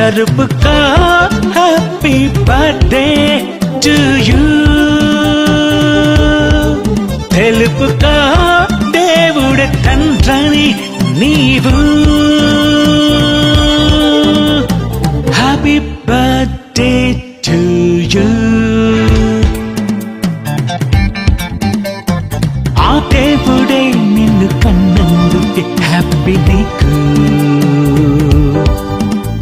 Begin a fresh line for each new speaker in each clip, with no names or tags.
జరుపుకో happy birthday to you తెలుపుకో దేవుడి తండ్రిని నీవు హ్యాపీ బర్త్డే టు యూ ఆ దేవుడే నిన్ను కన్నందుకే హ్యాపీ నీకు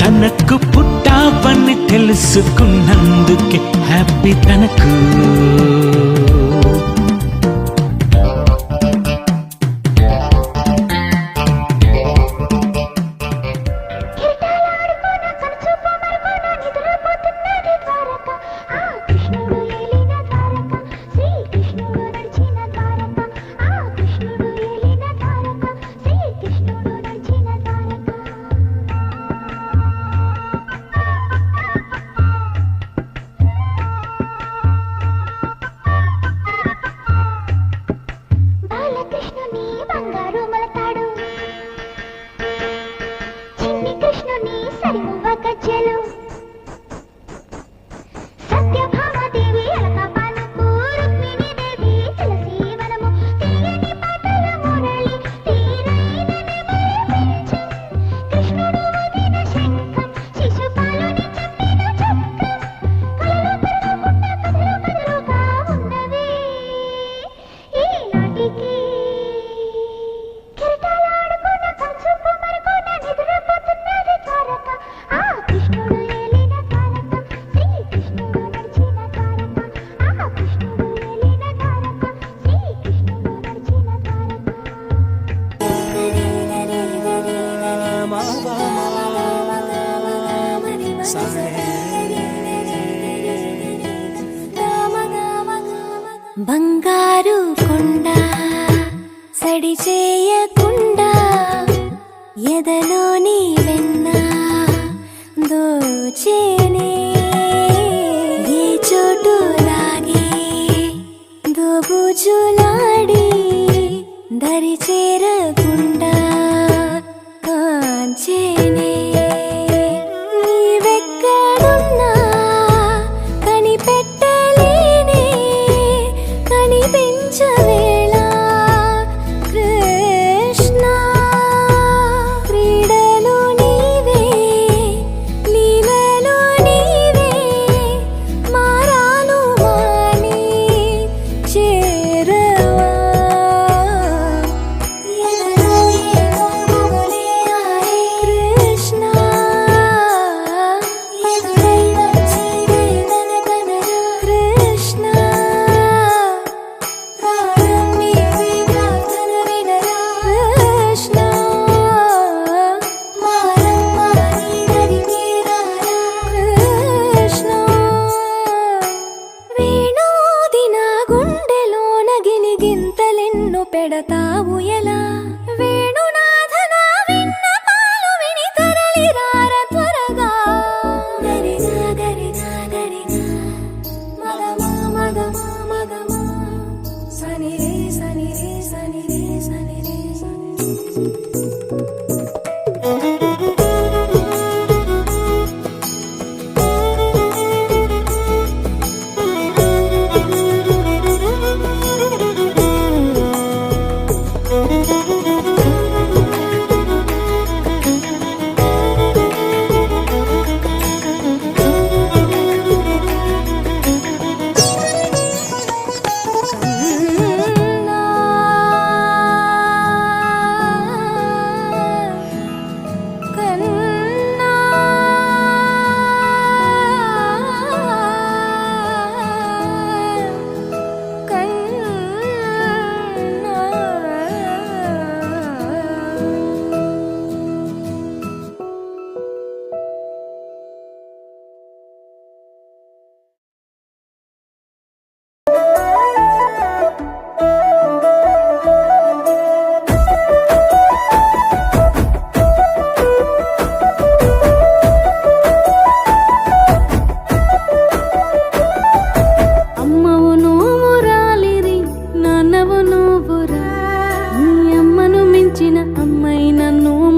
తనకు పుట్టావని తెలుసుకున్నందుకే హ్యాపీ తనకు
బంగారు కొండ సడి చేయకుండా ఎదలోని వెన్న దోచేనే ఏ చోటు లాగే దోబుజులాడి దరి చేరకుండా కాంచేనే నీవెక్కడున్నా కనిపెట్టలేనే కనిపించవేళ కృష్ణ క్రీడలు నీవే లీలలు నీవే మారాను మాని చేరవా కృష్ణ కృష్ణ కృష్ణ కృష్ణ వేణోది నా గుండెలోన గిలిగింతలెన్ను పెడతావు ఎలా వేణునాథన విన్న పాలు విని తరలి రార త్వరగా గరిగా గరిగా గరిగా మగమా మగమా మగమా సని రే సని రే సని రే సని రే సని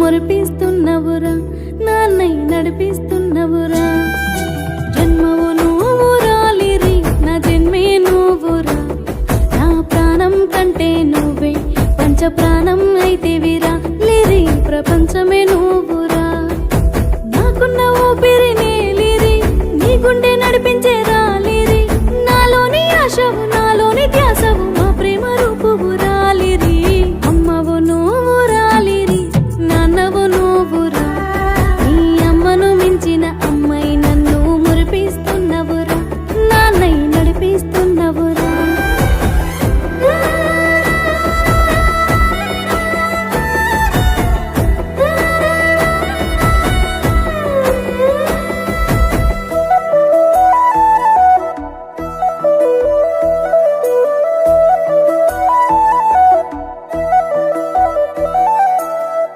మురిపిస్తున్నవురా నాన్నై నడిపిస్తున్న అన్నవురా జన్మవు నువ్వురా లిరి నా జన్మే నువ్వురా నా ప్రాణం కంటే నువ్వే పంచ ప్రాణం అయితే విరా లిరి ప్రపంచమే నువ్వురా నాకున్న ఊపిరినే లిరి నీ గుండె నడిపించేరా లిరి నాలోని ఆశవు నాలోని ధ్యాసవు మా ప్రేమ రూపువురా లిరి అమ్మవు నువ్వురా లిరి నాన్నవు నువ్వురా నీ అమ్మను మించిన అమ్మాయి నన్ను మురిపిస్తున్నవురా నాన్నై నడిపిస్తున్నవురా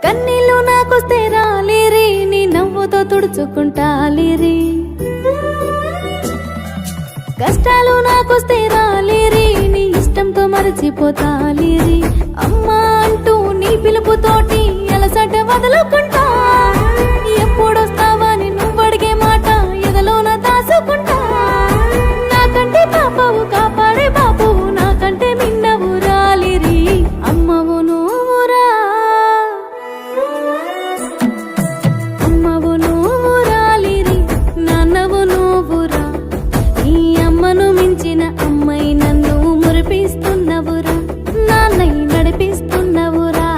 కన్నీళ్ళు నాకొస్తే రాలిరి నీ నవ్వుతో తుడుచుకుంటా లిరి కష్టాలు నాకొస్తే రాలిరి నీ ఇష్టంతో మరచిపోతా లిరి అమ్మా అంటూ నీ పిలుపుతోటి అలసట వదులుకుంటా ఎప్పుడొస్తావని నువ్వడిగే మాట ఎదలోన దాసుకుంటా నాకంటే పాపవు కాపాడే బాపువు నాకంటే మిన్నవు రాలిరి అమ్మవు నువ్వురా అమ్మవు నువ్వురా లిరి నాన్నవు నువ్వురా ఈ అమ్మను మించిన అమ్మాయి నన్ను మురిపిస్తున్నవురా నాన్నై నడిపిస్తున్నవురా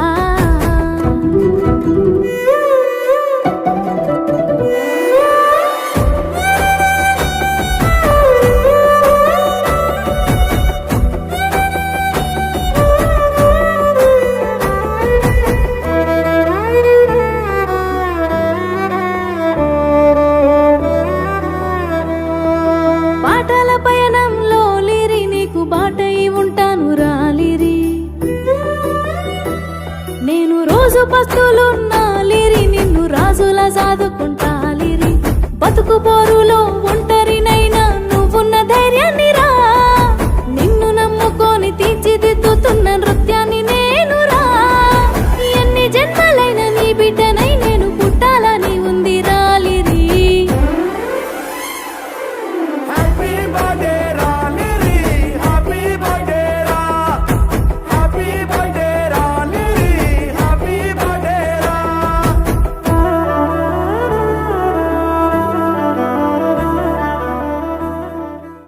పాటల పయనంలో లిరి నీకు బాటై ఉంటాను రాలిరి నేను రోజు పస్తులున్నా లిరి నిన్ను రాజులా సాదుకుంటా లిరి బతుకు